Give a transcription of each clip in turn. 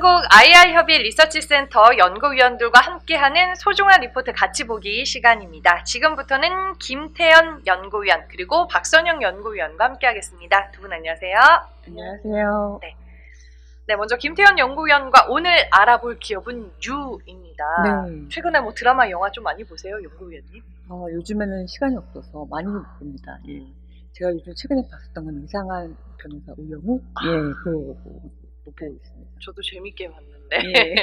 대한민국 IR협의 리서치센터 연구위원들과 함께하는 소중한 리포트 같이 보기 시간입니다. 지금부터는 김태현 연구위원 그리고 박선영 연구위원과 함께하겠습니다. 두 분 안녕하세요. 안녕하세요. 네, 먼저 김태현 연구위원과 오늘 알아볼 기업은 유입니다. 네. 최근에 뭐 드라마, 영화 좀 많이 보세요, 연구위원님? 요즘에는 시간이 없어서 많이 못 봅니다. 예. 제가 요즘 최근에 봤었던 건 이상한 변호사 우영우? 예, 그거 못 보고 있습니다. 저도 재밌게 봤는데 예.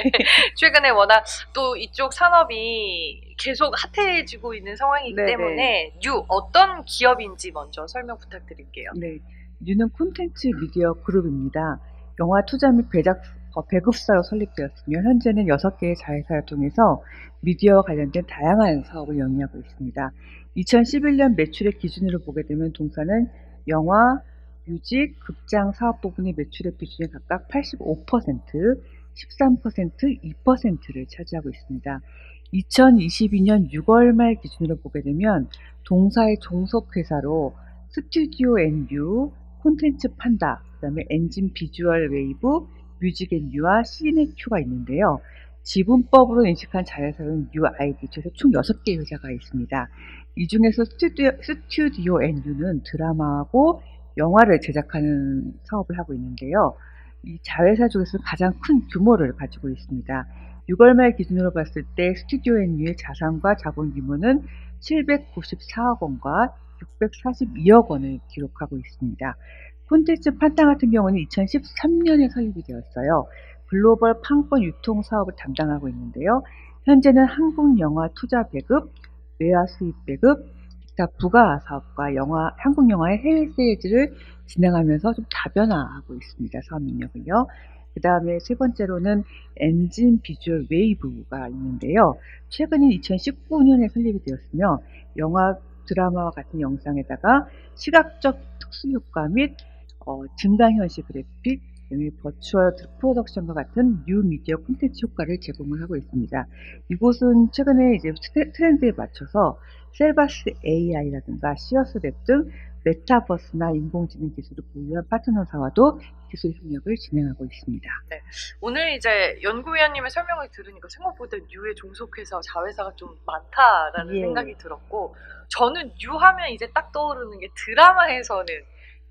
최근에 워낙 또 이쪽 산업이 계속 핫해지고 있는 상황이기 네네. 때문에 유 어떤 기업인지 먼저 설명 부탁드릴게요. 네. 유는 콘텐츠 미디어 그룹입니다. 영화 투자 및 배급사로 설립되었으며 현재는 6개의 자회사를 통해서 미디어와 관련된 다양한 사업을 영위하고 있습니다. 2011년 매출의 기준으로 보게 되면 동사는 영화, 뮤직, 극장 사업 부분의 매출의 비중이 각각 85%, 13%, 2%를 차지하고 있습니다. 2022년 6월 말 기준으로 보게 되면 동사의 종속회사로 스튜디오 앤유, 콘텐츠 판다, 그 다음에 엔진 비주얼 웨이브, 뮤직 앤유와 시네큐가 있는데요. 지분법으로 인식한 자회사는 UID, 총 6개의 회사가 있습니다. 이 중에서 스튜디오 앤유는 드라마하고 영화를 제작하는 사업을 하고 있는데요. 이 자회사 중에서 가장 큰 규모를 가지고 있습니다. 6월 말 기준으로 봤을 때 스튜디오 앤유의 자산과 자본 규모는 794억 원과 642억 원을 기록하고 있습니다. 콘텐츠 판다 같은 경우는 2013년에 설립이 되었어요. 글로벌 판권 유통 사업을 담당하고 있는데요. 현재는 한국 영화 투자 배급, 외화 수입 배급, 기타 부가 사업과 한국 영화의 해외 시리즈를 진행하면서 좀 다변화하고 있습니다. 사업 능력을요. 그 다음에 세 번째로는 엔진 비주얼 웨이브가 있는데요. 최근인 2019년에 설립이 되었으며 영화, 드라마와 같은 영상에다가 시각적 특수효과 및 증강현실 그래픽, 버추얼 프로덕션과 같은 뉴 미디어 콘텐츠 효과를 제공을 하고 있습니다. 이곳은 최근에 이제 트렌드에 맞춰서 셀바스 AI라든가 시어스랩 등 메타버스나 인공지능 기술을 보유한 파트너사와도 기술 협력을 진행하고 있습니다. 네, 오늘 이제 연구위원님의 설명을 들으니까 생각보다 유의 종속회사, 자회사가 좀 많다라는 생각이 들었고 저는 유 하면 이제 딱 떠오르는 게 드라마에서는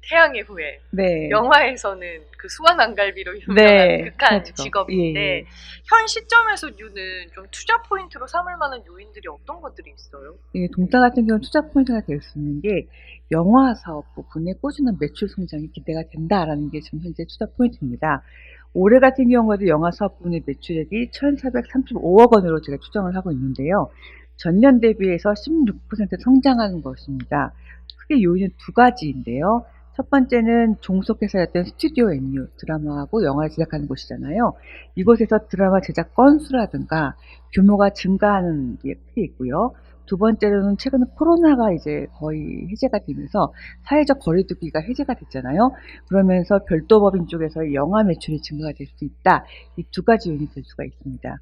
태양의 후예, 네. 영화에서는 그 수완 안갈비로 유명한 극한 직업인데 예. 현 시점에서 유는 좀 투자 포인트로 삼을 만한 요인들이 어떤 것들이 있어요? 예, 동사 같은 경우는 투자 포인트가 될 수 있는 게 영화 사업 부분의 꾸준한 매출 성장이 기대가 된다라는 게 지금 현재 투자 포인트입니다. 올해 같은 경우에도 영화 사업 부분의 매출액이 1,435억 원으로 제가 추정을 하고 있는데요. 전년 대비해서 16% 성장하는 것입니다. 크게 요인은 두 가지인데요. 첫 번째는 종속회사였던 스튜디오 앤유, 드라마하고 영화를 제작하는 곳이잖아요. 이곳에서 드라마 제작 건수라든가 규모가 증가하는 게 크게 있고요. 두 번째로는 최근에 코로나가 이제 거의 해제가 되면서 사회적 거리두기가 해제가 됐잖아요. 그러면서 별도 법인 쪽에서 영화 매출이 증가가 될 수 있다. 이 두 가지 요인이 될 수가 있습니다.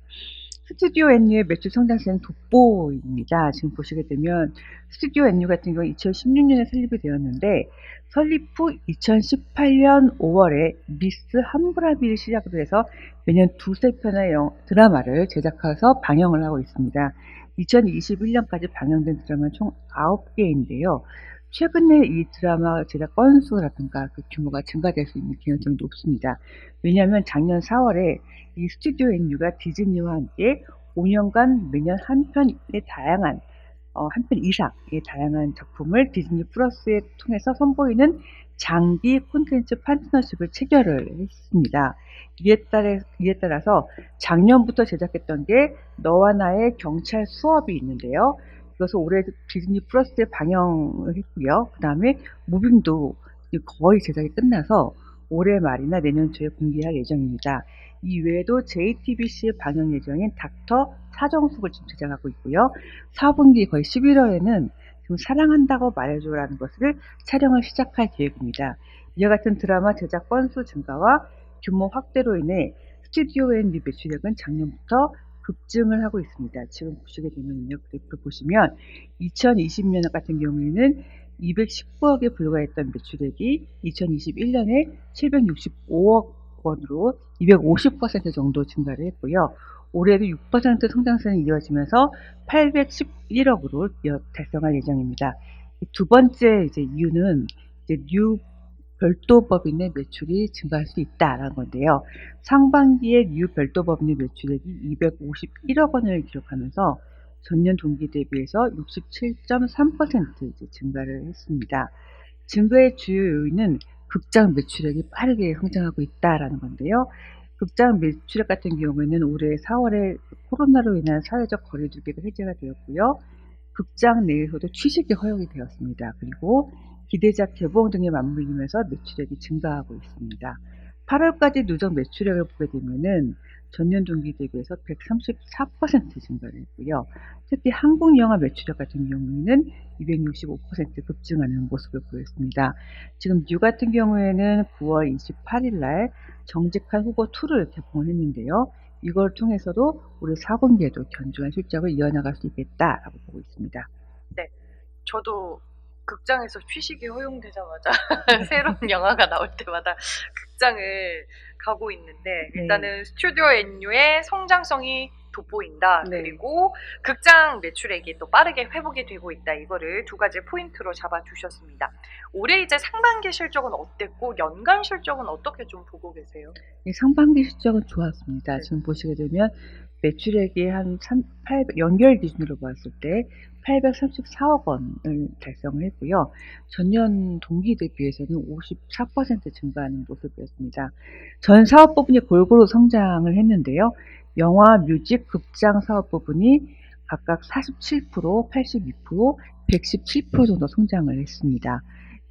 스튜디오 앤유의 매출 성장세는 돋보입니다. 지금 보시게 되면 스튜디오 앤유 같은 경우 2016년에 설립이 되었는데 설립 후 2018년 5월에 미스 함브라비를 시작으로 해서 매년 두세 편의 드라마를 제작해서 방영을 하고 있습니다. 2021년까지 방영된 드라마는 총 9개인데요. 최근에 이 드라마 제작 건수라든가 그 규모가 증가될 수 있는 개연성이 높습니다. 왜냐하면 작년 4월에 이 스튜디오 앤유가 디즈니와 함께 5년간 매년 한 편 이상의 다양한 작품을 디즈니 플러스에 통해서 선보이는 장기 콘텐츠 파트너십을 체결을 했습니다. 이에 따라서 작년부터 제작했던 게 너와 나의 경찰 수업이 있는데요. 그래서 올해 디즈니 플러스에 방영을 했고요. 그 다음에 무빙도 거의 제작이 끝나서 올해 말이나 내년 초에 공개할 예정입니다. 이 외에도 JTBC 방영 예정인 닥터 사정숙을 지금 제작하고 있고요. 4분기 거의 11월에는 지금 사랑한다고 말해줘라는 것을 촬영을 시작할 계획입니다. 이와 같은 드라마 제작 건수 증가와 규모 확대로 인해 스튜디오 앤유 매출액은 작년부터 급증을 하고 있습니다. 지금 보시게 되면요, 그래프 보시면 2020년 같은 경우에는 219억에 불과했던 매출액이 2021년에 765억 원으로 250% 정도 증가를 했고요. 올해도 6% 성장세는 이어지면서 811억으로 달성할 예정입니다. 두 번째 이제 이유는 이제 뉴 별도 법인의 매출이 증가할 수 있다라는 건데요. 상반기에 뉴 별도 법인의 매출액이 251억 원을 기록하면서 전년 동기 대비해서 67.3% 이제 증가를 했습니다. 증가의 주요 요인은 극장 매출액이 빠르게 성장하고 있다라는 건데요. 극장 매출액 같은 경우에는 올해 4월에 코로나로 인한 사회적 거리두기가 해제가 되었고요. 극장 내에서도 취식이 허용이 되었습니다. 그리고 기대작 개봉 등에 맞물리면서 매출액이 증가하고 있습니다. 8월까지 누적 매출액을 보게 되면은 전년 동기 대비해서 134% 증가를 했고요. 특히 한국 영화 매출액 같은 경우에는 265% 급증하는 모습을 보였습니다. 지금 뉴 같은 경우에는 9월 28일 날 정직한 후보 2를 개봉을 했는데요. 이걸 통해서도 올해 4분기에도 견조한 실적을 이어나갈 수 있겠다라고 보고 있습니다. 네, 저도 극장에서 취식이 허용되자마자 새로운 영화가 나올 때마다 극장을 가고 있는데 일단은 스튜디오 NU의 성장성이 돋보인다. 네. 그리고 극장 매출액이 또 빠르게 회복이 되고 있다. 이거를 두 가지 포인트로 잡아주셨습니다. 올해 이제 상반기 실적은 어땠고 연간 실적은 어떻게 좀 보고 계세요? 상반기 실적은 좋았습니다. 네. 지금 보시게 되면 매출액이 연결 기준으로 봤을 때 834억 원을 달성을 했고요. 전년 동기 대비해서는 54% 증가하는 모습이었습니다. 전 사업 부분이 골고루 성장을 했는데요. 영화, 뮤직, 극장 사업 부분이 각각 47%, 82%, 117% 정도 성장을 했습니다.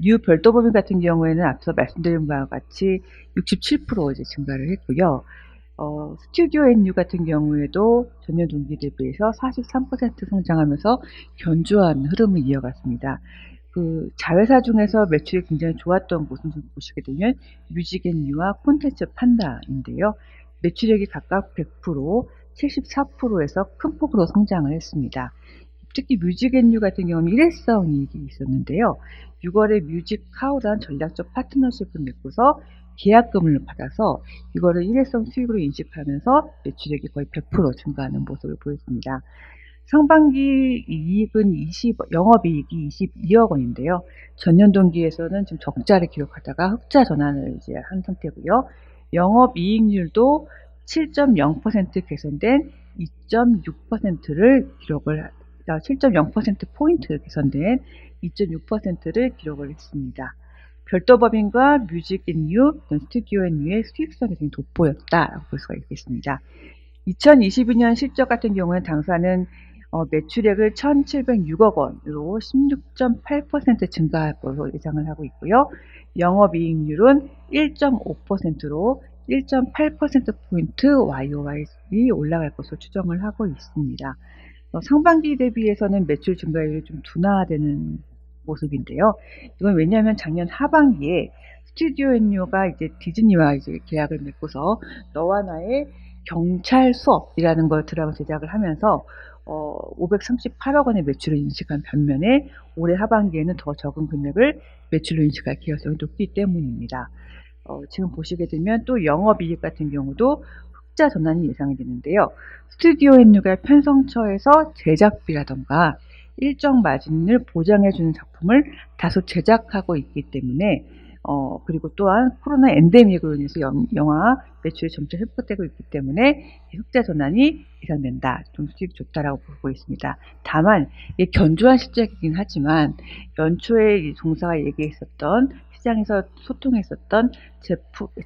뉴 별도 법인 같은 경우에는 앞서 말씀드린 바와 같이 67% 이제 증가를 했고요. 스튜디오 NU 같은 경우에도 전년 동기 대비해서 43% 성장하면서 견조한 흐름을 이어갔습니다. 그 자회사 중에서 매출이 굉장히 좋았던 곳은 좀 보시게 되면 뮤직 NU와 콘텐츠 판다인데요. 매출액이 각각 100%, 74%에서 큰 폭으로 성장을 했습니다. 특히 뮤직 앤뉴 같은 경우는 일회성 이익이 있었는데요. 6월에 뮤직 카우랑 전략적 파트너십을 맺고서 계약금을 받아서 이거를 일회성 수익으로 인식하면서 매출액이 거의 100% 증가하는 모습을 보였습니다. 상반기 이익은 영업이익이 22억 원인데요. 전년 동기에서는 지금 적자를 기록하다가 흑자 전환을 이제 한 상태고요. 영업이익률도 7.0% 개선된 2.6%를 기록을 7.0%포인트 개선된 2.6%를 기록을 했습니다. 별도 법인과 뮤직 앤뉴, 스튜디오 앤뉴의 수익성이 굉장히 돋보였다라고 볼 수가 있겠습니다. 2022년 실적 같은 경우는 당사는 매출액을 1,706억 원으로 16.8% 증가할 것으로 예상을 하고 있고요. 영업이익률은 1.5%로 1.8%포인트 YOY 올라갈 것으로 추정을 하고 있습니다. 상반기 대비해서는 매출 증가율이 좀 둔화되는 모습인데요. 이건 왜냐하면 작년 하반기에 스튜디오 NU가 이제 디즈니와 이제 계약을 맺고서 너와 나의 경찰 수업이라는 걸 드라마 제작을 하면서 538억 원의 매출을 인식한 반면에 올해 하반기에는 더 적은 금액을 매출로 인식할 기회성이 높기 때문입니다. 지금 보시게 되면 또 영업이익 같은 경우도 흑자 전환이 예상이 되는데요. 스튜디오 NU가 편성처에서 제작비라던가 일정 마진을 보장해주는 작품을 다소 제작하고 있기 때문에 그리고 또한 코로나 엔데믹으로 인해서 영화 매출이 점차 회복되고 있기 때문에 흑자 전환이 예상된다. 좀 수익이 좋다라고 보고 있습니다. 다만 이게 견조한 실적이긴 하지만 연초에 이 종사가 얘기했었던 시장에서 소통했었던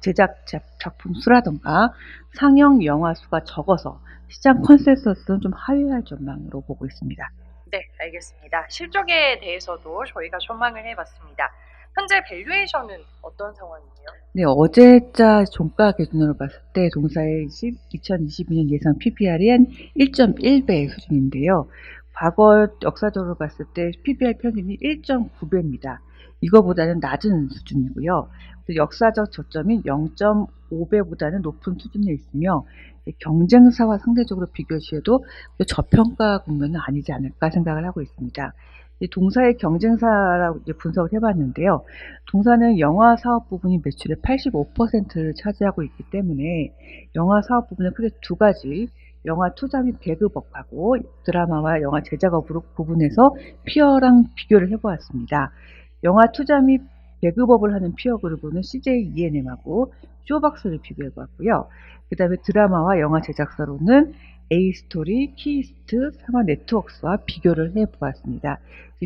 제작 작품 수라던가 상영 영화 수가 적어서 시장 컨센서스는 좀 하회할 전망으로 보고 있습니다. 네, 알겠습니다. 실적에 대해서도 저희가 전망을 해봤습니다. 현재 밸류에이션은 어떤 상황이에요? 네, 어제자 종가 기준으로 봤을 때 동사의 2022년 예상 PBR이 한 1.1배 수준인데요. 과거 역사적으로 봤을 때 PBR 평균이 1.9배입니다. 이거보다는 낮은 수준이고요. 역사적 저점인 0.5 0.5배보다는 높은 수준에 있으며 경쟁사와 상대적으로 비교시해도 저평가 국면은 아니지 않을까 생각을 하고 있습니다. 이 동사의 경쟁사라고 이제 분석을 해봤는데요. 동사는 영화 사업 부분이 매출의 85%를 차지하고 있기 때문에 영화 사업 부분은 크게 두 가지, 영화 투자 및 배급업하고 드라마와 영화 제작업으로 구분해서 피어랑 비교를 해보았습니다. 영화 투자 및 배급업을 하는 피어 그룹은 CJ E&M하고 쇼박스를 비교해보았고요. 그 다음에 드라마와 영화 제작사로는 A스토리, 키이스트, 상화 네트워크스와 비교를 해보았습니다.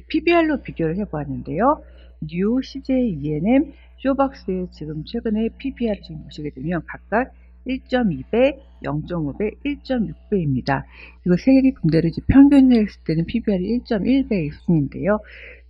PBR로 비교를 해보았는데요. 뉴, CJ E&M, 쇼박스의 지금 최근에 PBR을 지금 보시게 되면 각각 1.2배, 0.5배, 1.6배입니다. 이거 세 개 군데를 평균을 했을 때는 PBR이 1.1배의 수준인데요.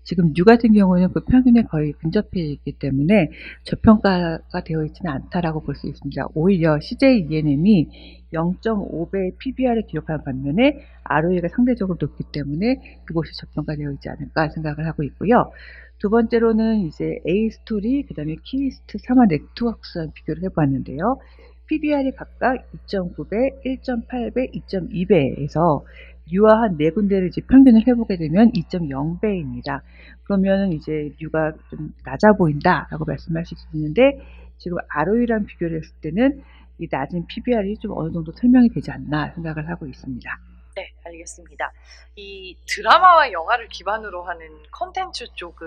지금 뉴 같은 경우는 그 평균에 거의 근접해 있기 때문에 저평가가 되어 있지는 않다라고 볼 수 있습니다. 오히려 CJ E&M이 0.5배 PBR을 기록한 반면에 ROE가 상대적으로 높기 때문에 그것이 저평가되어 있지 않을까 생각을 하고 있고요. 두 번째로는 이제 A스토리, 그 다음에 키이스트, 삼화 네트워크스와 비교를 해보았는데요. PBR이 각각 2.9배, 1.8배, 2.2배에서 뉴와 한 네 군데를 이제 평균을 해보게 되면 2.0배입니다. 그러면은 이제 뉴가 좀 낮아 보인다라고 말씀하실 수 있는데 지금 ROE랑 비교를 했을 때는 이 낮은 PBR이 좀 어느 정도 설명이 되지 않나 생각을 하고 있습니다. 네, 알겠습니다. 이 드라마와 영화를 기반으로 하는 컨텐츠 쪽은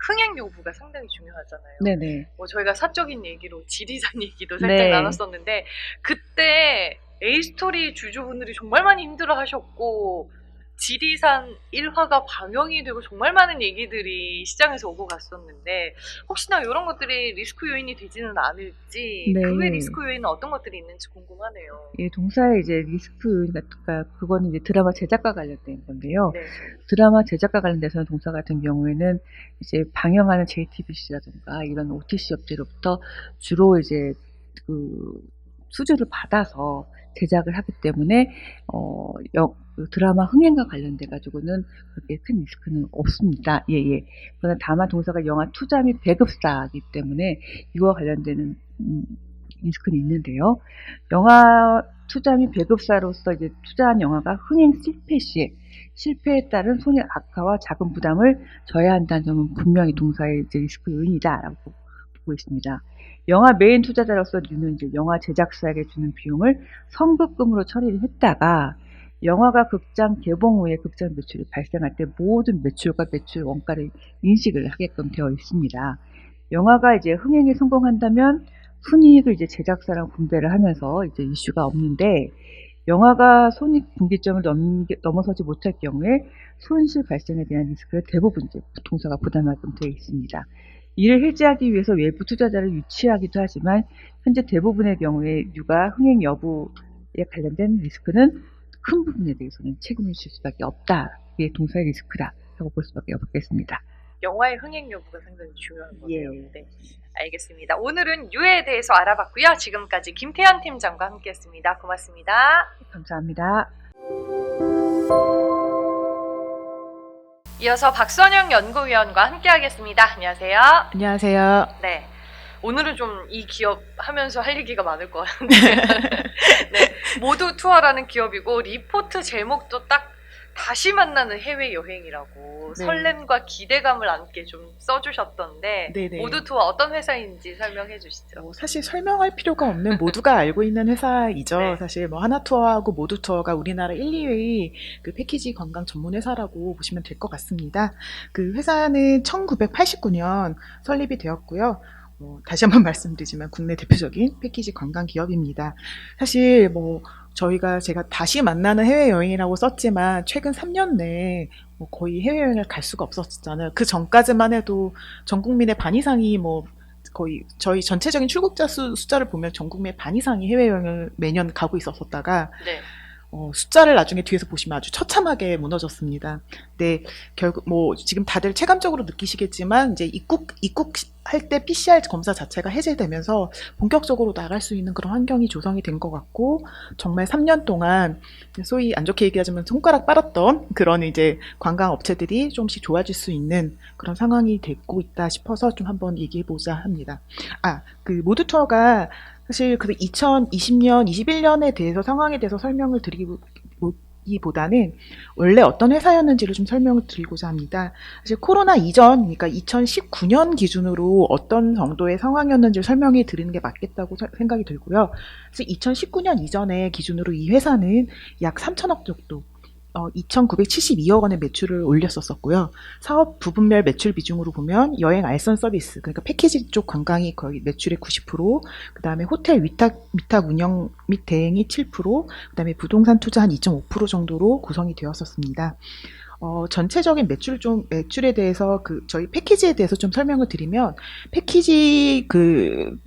흥행 여부가 상당히 중요하잖아요. 네네. 뭐 저희가 사적인 얘기로 지리산 얘기도 살짝 네. 나눴었는데 그때 A스토리 주주분들이 정말 많이 힘들어하셨고 지리산 1화가 방영이 되고 정말 많은 얘기들이 시장에서 오고 갔었는데 혹시나 이런 것들이 리스크 요인이 되지는 않을지 네. 그 외 리스크 요인은 어떤 것들이 있는지 궁금하네요. 이 동사의 이제 리스크 요인 같은 그거는 이제 드라마 제작과 관련된 건데요. 네. 드라마 제작과 관련돼서는 동사 같은 경우에는 이제 방영하는 JTBC라든가 이런 OTC 업체로부터 주로 이제 그 수주를 받아서 제작을 하기 때문에 드라마 흥행과 관련돼 가지고는 그렇게 큰 리스크는 없습니다. 예예. 그러나 다만 동사가 영화 투자 및 배급사이기 때문에 이와 관련되는 리스크는 있는데요. 영화 투자 및 배급사로서 이제 투자한 영화가 흥행 실패 시에 실패에 따른 손해 악화와 자금 부담을 져야 한다는 점은 분명히 동사의 이제 리스크 요인이다라고 보고 있습니다. 영화 메인 투자자로서 뉴는 이제 영화 제작사에게 주는 비용을 선급금으로 처리를 했다가 영화가 극장 개봉 후에 극장 매출이 발생할 때 모든 매출과 매출 원가를 인식을 하게끔 되어 있습니다. 영화가 이제 흥행에 성공한다면 순이익을 이제 제작사랑 분배를 하면서 이제 이슈가 없는데 영화가 손익 분기점을 넘어서지 못할 경우에 손실 발생에 대한 리스크를 대부분 이제 동사가 부담하게끔 되어 있습니다. 이를 해지하기 위해서 외부 투자자를 유치하기도 하지만 현재 대부분의 경우에 뉴가 흥행 여부에 관련된 리스크는 큰 부분에 대해서는 책임을 질 수밖에 없다. 이게 동사의 리스크다라고 볼 수밖에 없겠습니다. 영화의 흥행 여부가 상당히 중요한 거네요. 예. 네, 알겠습니다. 오늘은 유에 대해서 알아봤고요. 지금까지 김태현 팀장과 함께했습니다. 고맙습니다. 감사합니다. 이어서 박선영 연구위원과 함께하겠습니다. 안녕하세요. 안녕하세요. 네, 오늘은 좀 이 기업 하면서 할 얘기가 많을 것 같은데 네, 모두 투어라는 기업이고 리포트 제목도 딱 다시 만나는 해외여행이라고 네. 설렘과 기대감을 안게 좀 써주셨던데 네네. 모두 투어 어떤 회사인지 설명해 주시죠. 사실 설명할 필요가 없는 모두가 알고 있는 회사이죠. 네. 사실 뭐 하나투어하고 모두투어가 우리나라 1, 2위의 그 패키지 관광 전문 회사라고 보시면 될 것 같습니다. 그 회사는 1989년 설립이 되었고요. 다시 한번 말씀드리지만 국내 대표적인 패키지 관광 기업입니다. 사실 제가 다시 만나는 해외여행이라고 썼지만 최근 3년 내에 거의 해외여행을 갈 수가 없었잖아요. 그 전까지만 해도 전 국민의 반 이상이 거의 저희 전체적인 출국자 숫자를 보면 전 국민의 반 이상이 해외여행을 매년 가고 있었다가 네. 숫자를 나중에 뒤에서 보시면 아주 처참하게 무너졌습니다. 근데 결국 지금 다들 체감적으로 느끼시겠지만 이제 입국 할 때 PCR 검사 자체가 해제되면서 본격적으로 나갈 수 있는 그런 환경이 조성이 된 것 같고, 정말 3년 동안 소위 안 좋게 얘기하자면 손가락 빨았던 그런 이제 관광 업체들이 조금씩 좋아질 수 있는 그런 상황이 되고 있다 싶어서 좀 한번 얘기해 보자 합니다. 그 모두 투어가 사실 그 2020년, 21년에 대해서 상황에 대해서 설명을 드리기보다는 원래 어떤 회사였는지를 좀 설명을 드리고자 합니다. 사실 코로나 이전, 그러니까 2019년 기준으로 어떤 정도의 상황이었는지를 설명해 드리는 게 맞겠다고 생각이 들고요. 그래서 2019년 이전의 기준으로 이 회사는 약 3천억 정도, 2,972억 원의 매출을 올렸었고요. 사업 부분별 매출 비중으로 보면 여행 알선 서비스, 그러니까 패키지 쪽 관광이 거의 매출의 90%, 그 다음에 호텔 위탁 운영 및 대행이 7%, 그 다음에 부동산 투자 한 2.5% 정도로 구성이 되었었습니다. 전체적인 매출에 대해서 저희 패키지에 대해서 좀 설명을 드리면, 패키지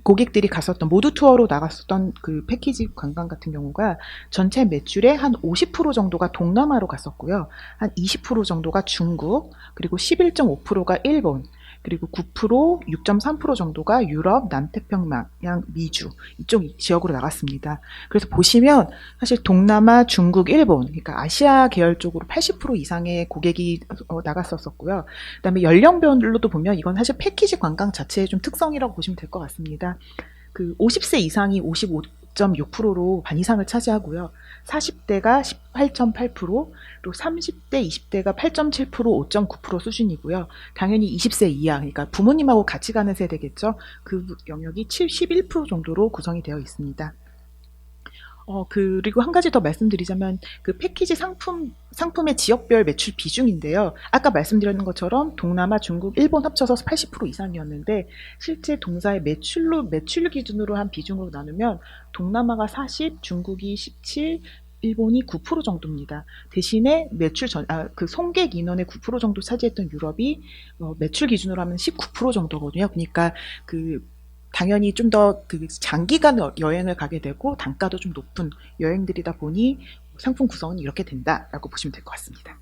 고객들이 갔었던, 모두 투어로 나갔었던 그 패키지 관광 같은 경우가 전체 매출의 한 50% 정도가 동남아로 갔었고요. 한 20% 정도가 중국, 그리고 11.5%가 일본, 그리고 9%, 6.3% 정도가 유럽, 남태평양, 미주 이쪽 지역으로 나갔습니다. 그래서 보시면 사실 동남아, 중국, 일본, 그러니까 아시아 계열 쪽으로 80% 이상의 고객이 나갔었고요. 그다음에 연령별로도 보면 이건 사실 패키지 관광 자체의 좀 특성이라고 보시면 될 것 같습니다. 50세 이상이 55.6%로 반 이상을 차지하고요. 40대가 18.8%, 그리고 30대, 20대가 8.7%, 5.9% 수준이고요. 당연히 20세 이하, 그러니까 부모님하고 같이 가는 세대겠죠. 그 영역이 71% 정도로 구성이 되어 있습니다. 그리고 한 가지 더 말씀드리자면, 패키지 상품의 지역별 매출 비중인데요. 아까 말씀드렸는 것처럼 동남아, 중국, 일본 합쳐서 80% 이상이었는데, 실제 동사의 매출 기준으로 한 비중으로 나누면, 동남아가 40, 중국이 17, 일본이 9% 정도입니다. 대신에 송객 인원의 9% 정도 차지했던 유럽이 매출 기준으로 하면 19% 정도거든요. 그러니까 당연히 좀 더 장기간 여행을 가게 되고 단가도 좀 높은 여행들이다 보니 상품 구성은 이렇게 된다라고 보시면 될 것 같습니다.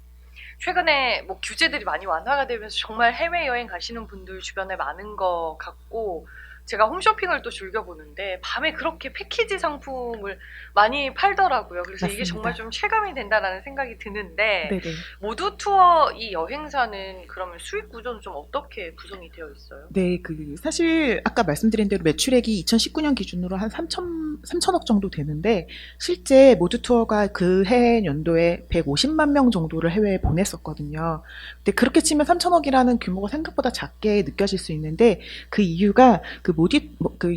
최근에 뭐 규제들이 많이 완화가 되면서 정말 해외여행 가시는 분들 주변에 많은 것 같고, 제가 홈쇼핑을 또 즐겨보는데 밤에 그렇게 패키지 상품을 많이 팔더라고요. 그래서 이게 맞습니다. 정말 좀 체감이 된다라는 생각이 드는데, 네네. 모두 투어 이 여행사는 그러면 수익 구조는 좀 어떻게 구성이 되어 있어요? 네, 사실 아까 말씀드린 대로 매출액이 2019년 기준으로 한 3천억 정도 되는데, 실제 모두 투어가 그 해 연도에 150만 명 정도를 해외에 보냈었거든요. 근데 그렇게 치면 3천억이라는 규모가 생각보다 작게 느껴질 수 있는데, 그 이유가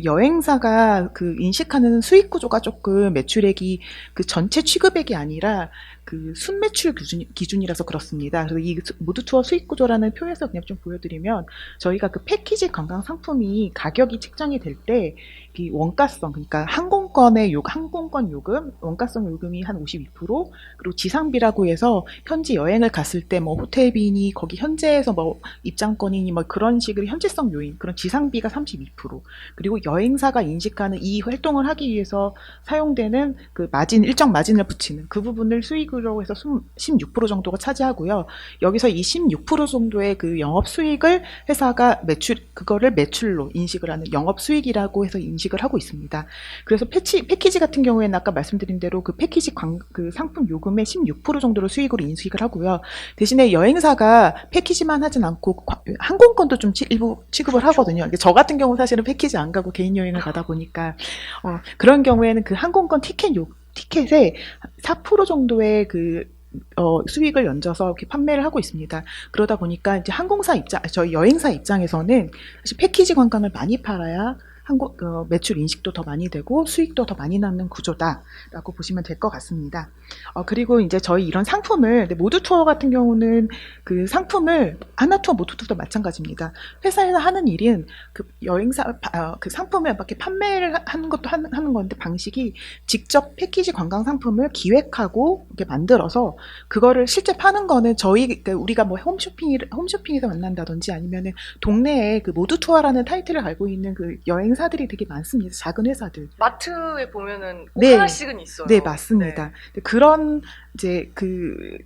여행사가 인식하는 수익 구조가 조금 매출액이 전체 취급액이 아니라 순매출 기준이라서 그렇습니다. 그래서 이 모두 투어 수익 구조라는 표에서 그냥 좀 보여드리면, 저희가 패키지 관광 상품이 가격이 책정이 될 때 원가성, 그러니까 항공권 요금, 원가성 요금이 한 52%, 그리고 지상비라고 해서 현지 여행을 갔을 때 호텔비니 거기 현지에서 입장권이니 그런 식으로 현지성 요인, 그런 지상비가 32%, 그리고 여행사가 인식하는 이 활동을 하기 위해서 사용되는 일정 마진을 붙이는 그 부분을 수익으로 해서 16% 정도가 차지하고요. 여기서 이 16% 정도의 영업 수익을 회사가 그거를 매출로 인식을 하는 영업 수익이라고 해서 인식을 하고 있습니다. 그래서 패키지 같은 경우에는 아까 말씀드린 대로 패키지 상품 요금의 16% 정도를 수익으로 인식을 하고요. 대신에 여행사가 패키지만 하진 않고 항공권도 좀 일부 취급을 하거든요. 저 같은 경우 사실은 패키지 안 가고 개인 여행을 가다 보니까 그런 경우에는 항공권 티켓에 4% 정도의 수익을 얹어서 이렇게 판매를 하고 있습니다. 그러다 보니까 이제 저희 여행사 입장에서는 사실 패키지 관광을 많이 팔아야 매출 인식도 더 많이 되고 수익도 더 많이 나는 구조다라고 보시면 될 것 같습니다. 그리고 이제 저희 이런 상품을, 모두 투어 같은 경우는 상품을 하나투어 모두 투어도 마찬가지입니다. 회사에서 하는 일은 여행사 상품을 이렇게 판매를 하는 것도 하는 건데, 방식이 직접 패키지 관광 상품을 기획하고 이렇게 만들어서 그거를 실제 파는 거는 우리가 홈쇼핑에서 만난다든지 아니면은 동네에 모두 투어라는 타이틀을 알고 있는 여행사들이 되게 많습니다. 작은 회사들. 마트에 보면은 꼭 네. 하나씩은 있어요. 네, 맞습니다. 그런 이제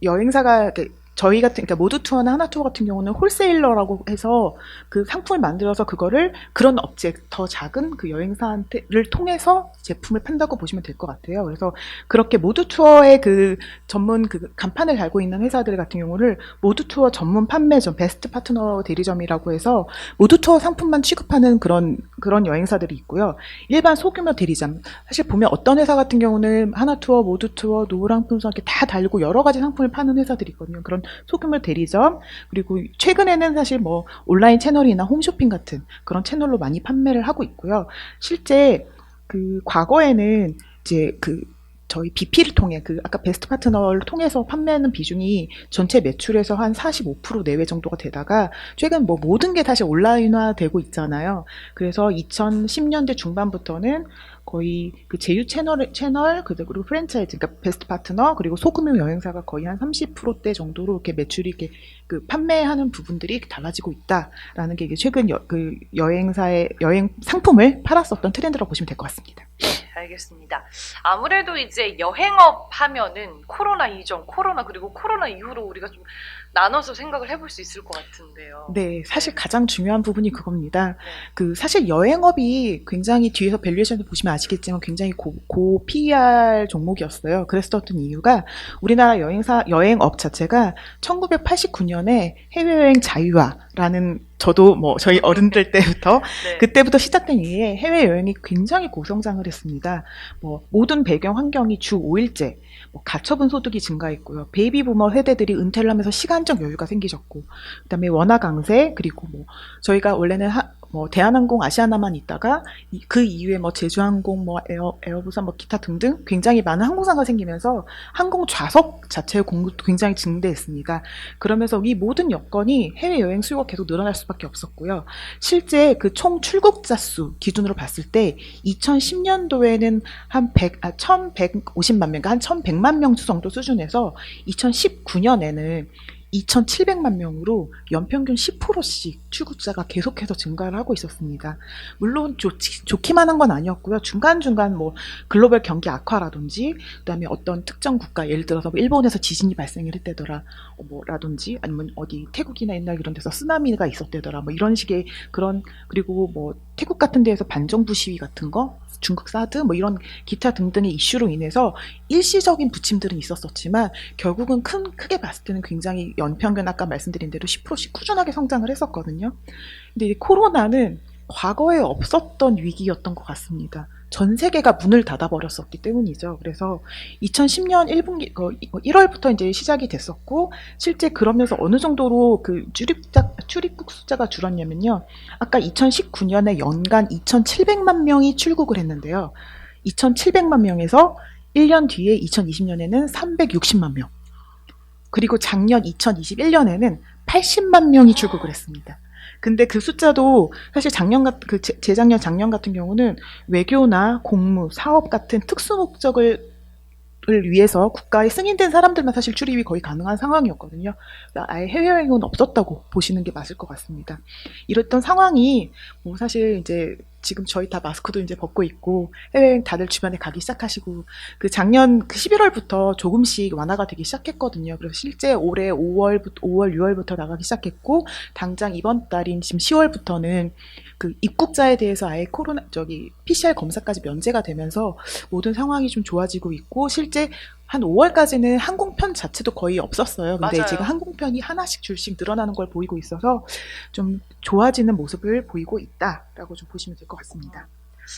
여행사가 저희 같은, 그러니까 모두 투어나 하나 투어 같은 경우는 홀세일러라고 해서 그 상품을 만들어서 그거를 그런 업체, 더 작은 그 여행사를 통해서 제품을 판다고 보시면 될 것 같아요. 그래서 그렇게 모두 투어의 그 전문 그 간판을 달고 있는 회사들 같은 경우를 모두 투어 전문 판매점, 베스트 파트너 대리점이라고 해서 모두 투어 상품만 취급하는 그런 여행사들이 있고요. 일반 소규모 대리점, 사실 보면 어떤 회사 같은 경우는 하나 투어, 모두 투어, 노랑품선 이렇게 다 달고 여러 가지 상품을 파는 회사들이 있거든요. 그런 소규모 대리점, 그리고 최근에는 사실 뭐 온라인 채널이나 홈쇼핑 같은 그런 채널로 많이 판매를 하고 있고요. 실제 그 과거에는 이제 그 저희 BP를 통해 그 아까 베스트 파트너를 통해서 판매하는 비중이 전체 매출에서 한 45% 내외 정도가 되다가 최근 뭐 모든 게 다시 온라인화되고 있잖아요. 그래서 2010년대 중반부터는 거의 그 제휴 채널 그리고 프랜차이즈, 그러니까 베스트 파트너 그리고 소규모 여행사가 거의 한 30%대 정도로 이렇게 매출이 이렇게 그 판매하는 부분들이 달라지고 있다라는 게 이게 최근 그 여행사의 여행 상품을 팔았었던 트렌드라고 보시면 될 것 같습니다. 알겠습니다. 아무래도 이제 여행업 하면은 코로나 이전, 코로나 그리고 코로나 이후로 우리가 좀 나눠서 생각을 해볼 수 있을 것 같은데요. 네, 사실 가장 중요한 부분이 그겁니다. 네. 그 사실 여행업이 굉장히 뒤에서 밸류에이션을 보시면 아시겠지만 굉장히 고 PER 종목이었어요. 그랬었던 이유가 우리나라 여행업 자체가 1989년에 해외여행 자유화라는, 저도 뭐 저희 어른들 때부터 네. 그때부터 시작된 이후에 해외여행이 굉장히 고성장을 했습니다. 뭐 모든 배경 환경이 주 5일제, 뭐 가처분 소득이 증가했고요. 베이비 부머 세대들이 은퇴를 하면서 시간적 여유가 생기셨고, 그다음에 원화 강세, 그리고 뭐 저희가 원래는 뭐 대한항공, 아시아나만 있다가 그 이후에 뭐 제주항공, 뭐 에어부산, 뭐 기타 등등 굉장히 많은 항공사가 생기면서 항공 좌석 자체의 공급도 굉장히 증대했습니다. 그러면서 이 모든 여건이 해외여행 수요가 계속 늘어날 수밖에 없었고요. 실제 그 총 출국자 수 기준으로 봤을 때 2010년도에는 한 1150만 명, 그러니까 한 1100만 명 정도 수준에서 2019년에는 2,700만 명으로 연평균 10%씩 출국자가 계속해서 증가를 하고 있었습니다. 물론 좋기만 한 건 아니었고요. 중간중간 뭐 글로벌 경기 악화라든지, 그다음에 어떤 특정 국가, 예를 들어서 뭐 일본에서 지진이 발생을 했다더라, 뭐라든지, 아니면 어디 태국이나 옛날 이런 데서 쓰나미가 있었다더라, 뭐 이런 식의 그런, 그리고 뭐 태국 같은 데에서 반정부 시위 같은 거, 중국 사드, 뭐 이런 기타 등등의 이슈로 인해서 일시적인 부침들은 있었었지만 결국은 크게 봤을 때는 굉장히 연평균 아까 말씀드린 대로 10%씩 꾸준하게 성장을 했었거든요. 근데 이 코로나는 과거에 없었던 위기였던 것 같습니다. 전 세계가 문을 닫아버렸었기 때문이죠. 그래서 2010년 1분기, 1월부터 이제 시작이 됐었고, 실제 그러면서 어느 정도로 그 출입국 숫자가 줄었냐면요. 아까 2019년에 연간 2,700만 명이 출국을 했는데요. 2,700만 명에서 1년 뒤에 2020년에는 360만 명. 그리고 작년 2021년에는 80만 명이 출국을 했습니다. 근데 그 숫자도 사실 작년 같은 경우는 외교나 공무, 사업 같은 특수 목적을 위해서 국가에 승인된 사람들만 사실 출입이 거의 가능한 상황이었거든요. 아예 해외여행은 없었다고 보시는 게 맞을 것 같습니다. 이랬던 상황이 뭐 사실 이제 지금 저희 다 마스크도 이제 벗고 있고 해외여행 다들 주변에 가기 시작하시고, 그 작년 11월부터 조금씩 완화가 되기 시작했거든요. 그래서 실제 올해 5월, 6월부터 나가기 시작했고, 당장 이번 달인 지금 10월부터는 그 입국자에 대해서 아예 PCR 검사까지 면제가 되면서 모든 상황이 좀 좋아지고 있고, 실제 한 5월까지는 항공편 자체도 거의 없었어요. 근데 맞아요. 지금 항공편이 하나씩 줄씩 늘어나는 걸 보이고 있어서 좀 좋아지는 모습을 보이고 있다라고 좀 보시면 될 것 같습니다.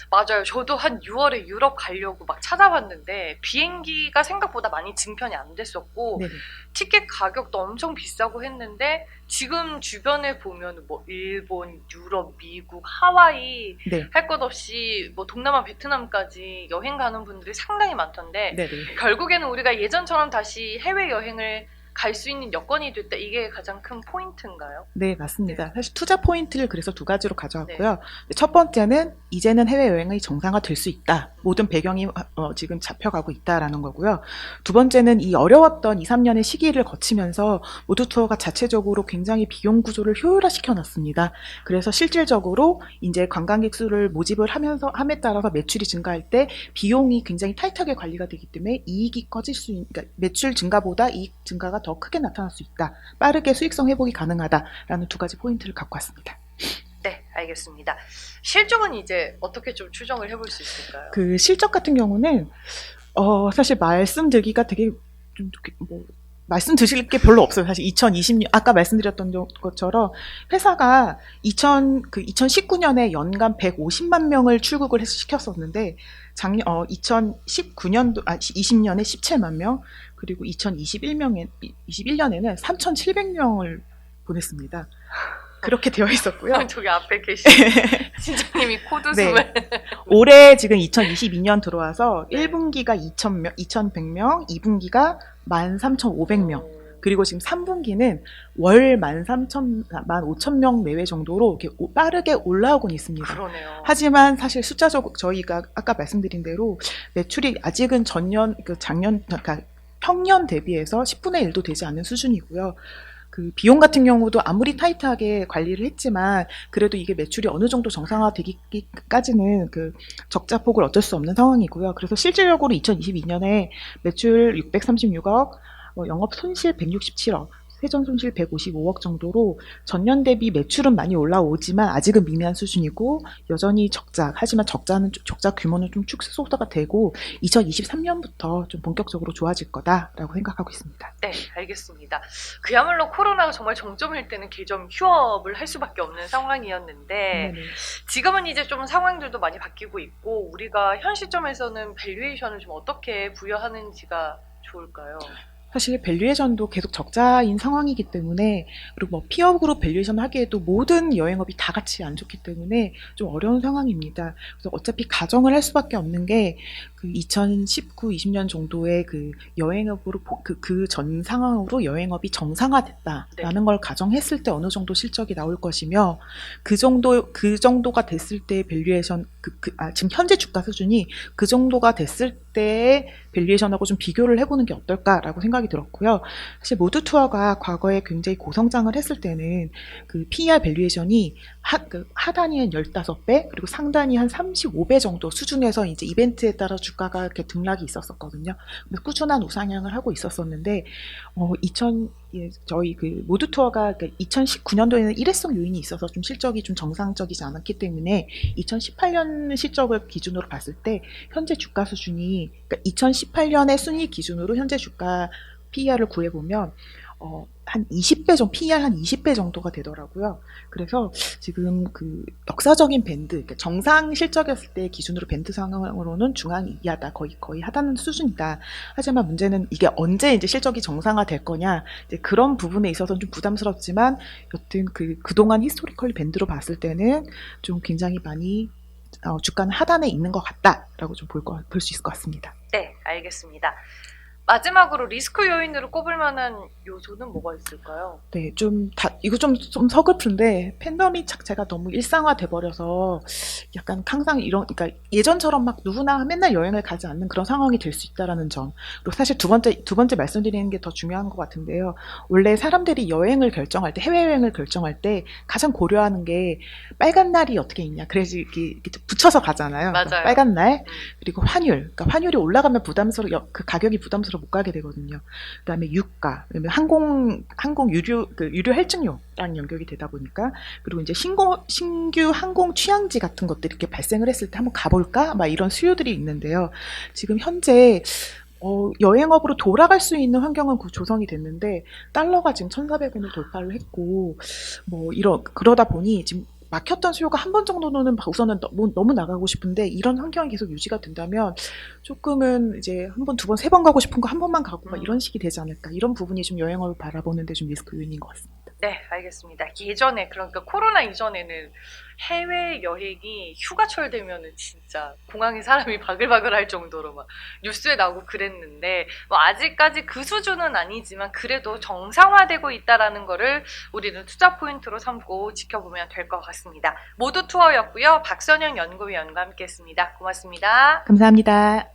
맞아요. 저도 한 6월에 유럽 가려고 막 찾아봤는데 비행기가 생각보다 많이 증편이 안 됐었고, 네네. 티켓 가격도 엄청 비싸고 했는데 지금 주변에 보면 뭐 일본, 유럽, 미국, 하와이 네. 할 것 없이 뭐 동남아, 베트남까지 여행 가는 분들이 상당히 많던데, 네네. 결국에는 우리가 예전처럼 다시 해외여행을 갈 수 있는 여건이 됐다. 이게 가장 큰 포인트인가요? 네, 맞습니다. 사실 투자 포인트를 그래서 두 가지로 가져왔고요. 첫 번째는 이제는 해외여행이 정상화될 수 있다. 모든 배경이 지금 잡혀가고 있다라는 거고요. 두 번째는 이 어려웠던 2, 3년의 시기를 거치면서 모두 투어가 자체적으로 굉장히 비용 구조를 효율화시켜 놨습니다. 그래서 실질적으로 이제 관광객 수를 모집을 함에 따라서 매출이 증가할 때 비용이 굉장히 타이트하게 관리가 되기 때문에 이익이 그러니까 매출 증가보다 이익 증가가 더 크게 나타날 수 있다. 빠르게 수익성 회복이 가능하다라는 두 가지 포인트를 갖고 왔습니다. 네, 알겠습니다. 실적은 이제 어떻게 좀 추정을 해볼 수 있을까요? 그 실적 같은 경우는 사실 말씀드리기가 되게 좀 말씀드릴 게 별로 없어요. 사실 2020년 아까 말씀드렸던 것처럼 회사가 2019년에 연간 150만 명을 출국을 시켰었는데 2020년에 17만 명, 그리고 2021년에는 3,700명을 보냈습니다. 그렇게 되어 있었고요. 저기 앞에 계신 팀장님이 코드 네. 숨을 올해 지금 2022년 들어와서 네. 1분기가 2,100명, 2분기가 13,500명, 그리고 지금 3분기는 월 15,000명 내외 정도로 이렇게 빠르게 올라오곤 있습니다. 그러네요. 하지만 사실 숫자적으로 저희가 아까 말씀드린 대로 매출이 아직은 그러니까 평년 대비해서 10분의 1도 되지 않는 수준이고요. 그 비용 같은 경우도 아무리 타이트하게 관리를 했지만 그래도 이게 매출이 어느 정도 정상화되기까지는 그 적자폭을 어쩔 수 없는 상황이고요. 그래서 실질적으로 2022년에 매출 636억, 영업 손실 167억, 세전 손실 155억 정도로 전년 대비 매출은 많이 올라오지만 아직은 미미한 수준이고 여전히 하지만 적자 규모는 좀 축소가 되고 2023년부터 좀 본격적으로 좋아질 거다라고 생각하고 있습니다. 네, 알겠습니다. 그야말로 코로나가 정말 정점일 때는 개점 휴업을 할 수밖에 없는 상황이었는데 네네. 지금은 이제 좀 상황들도 많이 바뀌고 있고 우리가 현 시점에서는 밸류에이션을 좀 어떻게 부여하는지가 좋을까요? 사실 밸류에이션도 계속 적자인 상황이기 때문에, 그리고 뭐 피어그룹 밸류에이션 하기에도 모든 여행업이 다 같이 안 좋기 때문에 좀 어려운 상황입니다. 그래서 어차피 가정을 할 수밖에 없는 게 그 2019, 20년 정도의 그 여행업으로 그 전 상황으로 여행업이 정상화됐다라는 걸 가정했을 때 어느 정도 실적이 나올 것이며 그 정도가 됐을 때 밸류에이션 지금 현재 주가 수준이 그 정도가 됐을 때의 밸류에이션하고 좀 비교를 해보는 게 어떨까라고 생각이 들었고요. 사실 모두 투어가 과거에 굉장히 고성장을 했을 때는 그 PER 밸류에이션이 하단이 한 15배, 그리고 상단이 한 35배 정도 수준에서 이제 이벤트에 따라 주가가 이렇게 등락이 있었었거든요. 그래서 꾸준한 우상향을 하고 있었었는데, 저희 그 모두 투어가 2019년도에는 일회성 요인이 있어서 좀 실적이 좀 정상적이지 않았기 때문에 2018년 실적을 기준으로 봤을 때 현재 주가 수준이, 그러니까 2018년의 순위 기준으로 현재 주가 PER을 구해보면 한 20배 정도, PER 한 20배 정도가 되더라고요. 그래서 지금 그 역사적인 밴드, 그러니까 정상 실적이었을 때 기준으로 밴드 상황으로는 중앙 이하다, 거의 하다는 수준이다. 하지만 문제는 이게 언제 이제 실적이 정상화 될 거냐, 이제 그런 부분에 있어서는 좀 부담스럽지만 여튼 그동안 히스토리컬 밴드로 봤을 때는 좀 굉장히 많이 주가는 하단에 있는 것 같다라고 좀 볼 수 있을 것 같습니다. 네, 알겠습니다. 마지막으로 리스크 요인으로 꼽을 만한 요소는 뭐가 있을까요? 네, 이거 좀 서글픈데, 팬데믹 자체가 너무 일상화돼 버려서 약간 항상 그러니까 예전처럼 막 누구나 맨날 여행을 가지 않는 그런 상황이 될 수 있다라는 점. 그리고 사실 두 번째 말씀드리는 게 더 중요한 것 같은데요. 원래 사람들이 여행을 결정할 때, 해외여행을 결정할 때 가장 고려하는 게 빨간 날이 어떻게 있냐. 그래서 이렇게 붙여서 가잖아요. 맞아요. 빨간 날, 그리고 환율. 그러니까 환율이 올라가면 그 가격이 부담스러워 못 가게 되거든요. 그다음에 유가, 그다음에 항공 유류 할증료랑 연결이 되다 보니까, 그리고 이제 신규 항공 취향지 같은 것들이 이렇게 발생을 했을 때 한번 가볼까? 막 이런 수요들이 있는데요. 지금 현재 여행업으로 돌아갈 수 있는 환경은 조성이 됐는데 달러가 지금 1,400원을 돌파를 했고 그러다 보니 지금 막혔던 수요가 한 번 정도는 우선은 너무 나가고 싶은데 이런 환경이 계속 유지가 된다면 조금은 이제 한 번, 두 번, 세 번 가고 싶은 거 한 번만 가고 막 이런 식이 되지 않을까. 이런 부분이 좀 여행업을 바라보는데 좀 리스크 요인인 것 같습니다. 네, 알겠습니다. 예전에, 그러니까 코로나 이전에는 해외여행이 휴가철 되면은 진짜 공항에 사람이 바글바글 할 정도로 막 뉴스에 나오고 그랬는데, 뭐 아직까지 그 수준은 아니지만 그래도 정상화되고 있다라는 거를 우리는 투자 포인트로 삼고 지켜보면 될 것 같습니다. 모두 투어였고요. 박선영 연구위원과 함께 했습니다. 고맙습니다. 감사합니다.